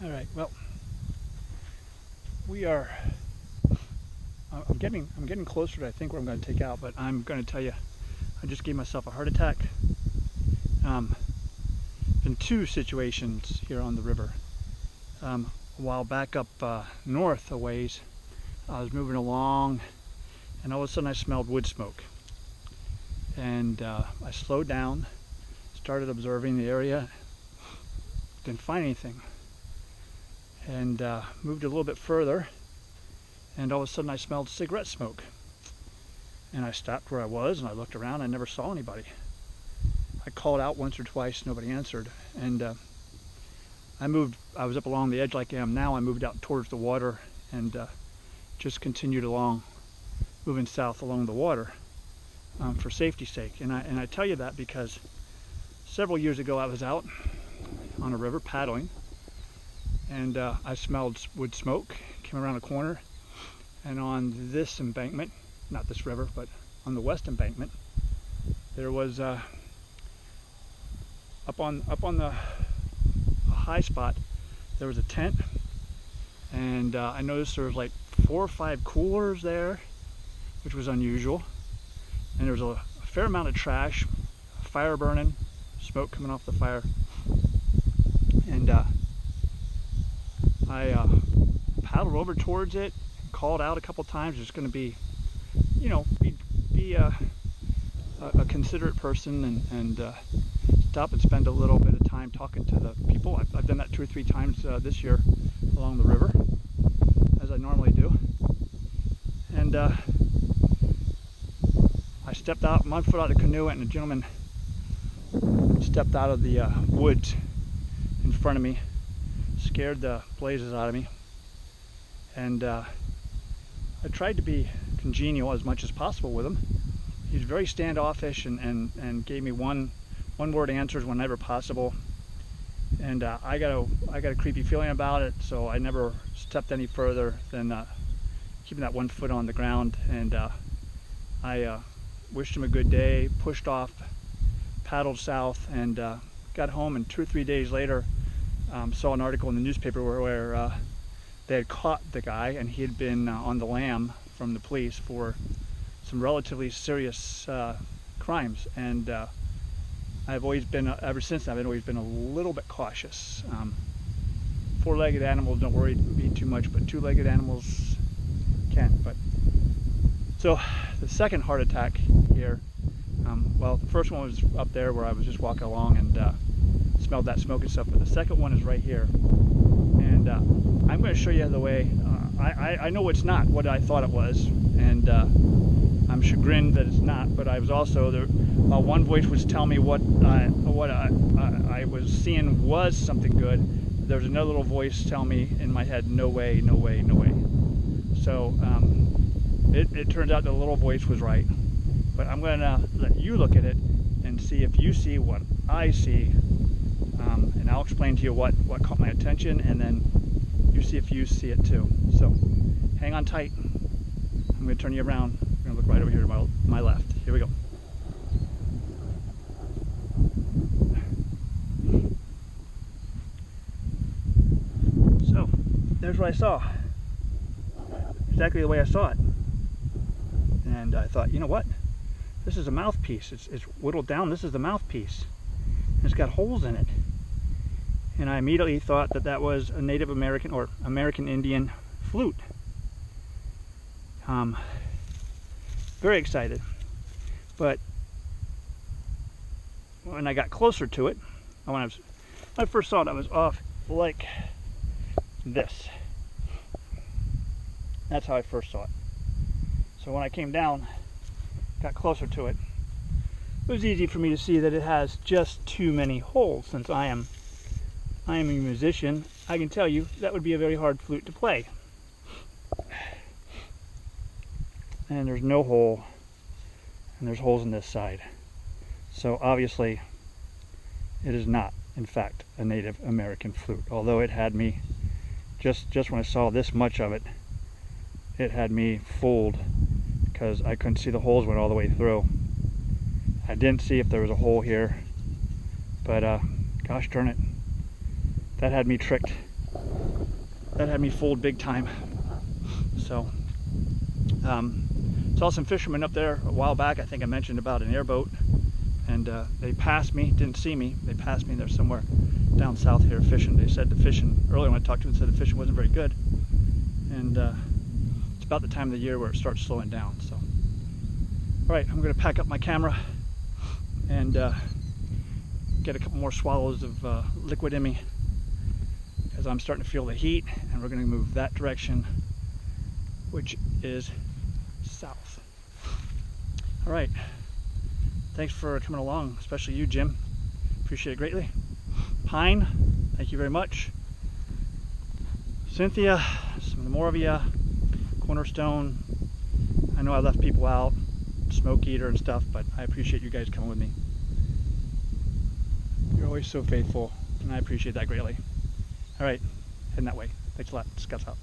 All right. Well, we are. I'm getting closer to I think what I'm going to take out, but I'm going to tell you, I just gave myself a heart attack. In two situations here on the river. A while back up north a ways, I was moving along, and all of a sudden I smelled wood smoke, and I slowed down, started observing the area, didn't find anything, and moved a little bit further, and all of a sudden I smelled cigarette smoke, and I stopped where I was and I looked around. I never saw anybody. I called out once or twice, nobody answered, and I was up along the edge like I am now. I moved out towards the water and just continued along, moving south along the water for safety's sake. And I tell you that because several years ago I was out on a river paddling, and I smelled wood smoke, came around a corner, and on this embankment, not this river, but on the west embankment, there was up on the high spot, there was a tent, and I noticed there was like 4 or 5 coolers there, which was unusual, and there was a fair amount of trash, fire burning, smoke coming off the fire, and I paddled over towards it, called out a couple times. Just going to be, be a considerate person and stop and spend a little bit of time talking to the people. I've done that 2 or 3 times this year along the river, as I normally do. And I stepped out, 1 foot out of the canoe, and a gentleman stepped out of the woods in front of me, scared the blazes out of me. And I tried to be congenial as much as possible with him. He was very standoffish and gave me one-word answers whenever possible. And I got a creepy feeling about it, so I never stepped any further than keeping that 1 foot on the ground. And I wished him a good day, pushed off, paddled south, and got home. And 2 or 3 days later, saw an article in the newspaper where they had caught the guy, and he had been on the lam from the police for some relatively serious crimes. And I've always been, ever since then, I've always been a little bit cautious. 4-legged animals don't worry me too much, but 2-legged animals can. But so the second heart attack here, well, the first one was up there where I was just walking along and smelled that smoke and stuff, but the second one is right here. And I'm going to show you the way. I know it's not what I thought it was, and I'm chagrined that it's not, but I was also there. One voice was telling me what I was seeing was something good. There's another little voice telling me in my head, no way, no way, no way. So it turns out the little voice was right. But I'm going to let you look at it and see if you see what I see, and I'll explain to you what caught my attention, and then you see if you see it too. So hang on tight. I'm going to turn you around. I'm going to look right over here to my left. Here we go. So there's what I saw. Exactly the way I saw it. And I thought, you know what? This is a mouthpiece. It's whittled down. This is the mouthpiece. And it's got holes in it. And I immediately thought that that was a Native American or American Indian flute. Very excited. But when I got closer to it, when I first saw it, I was off like this. That's how I first saw it. So when I came down, got closer to it, it was easy for me to see that it has just too many holes. Since I am a musician, I can tell you that would be a very hard flute to play. And there's no hole, and there's holes in this side. So obviously it is not, in fact, a Native American flute. Although it had me, just when I saw this much of it, it had me fooled, because I couldn't see the holes went all the way through. I didn't see if there was a hole here, but gosh darn it, that had me tricked. that had me fooled big time. So saw some fishermen up there a while back. I think I mentioned about an airboat, and they passed me, didn't see me. They passed me. They're somewhere down south here fishing. They said the fishing, earlier when I talked to them, said the fishing wasn't very good, and it's about the time of the year where it starts slowing down. So all right, I'm going to pack up my camera and get a couple more swallows of liquid in me, as I'm starting to feel the heat, and we're going to move that direction, which is south. All right, thanks for coming along, especially you, Jim. Appreciate it greatly. Pine, thank you very much. Cynthia, some of the more of you. Cornerstone, I know I left people out, Smoke Eater and stuff, but I appreciate you guys coming with me. You're always so faithful, and I appreciate that greatly. All right, heading that way. Thanks a lot. Scouts out.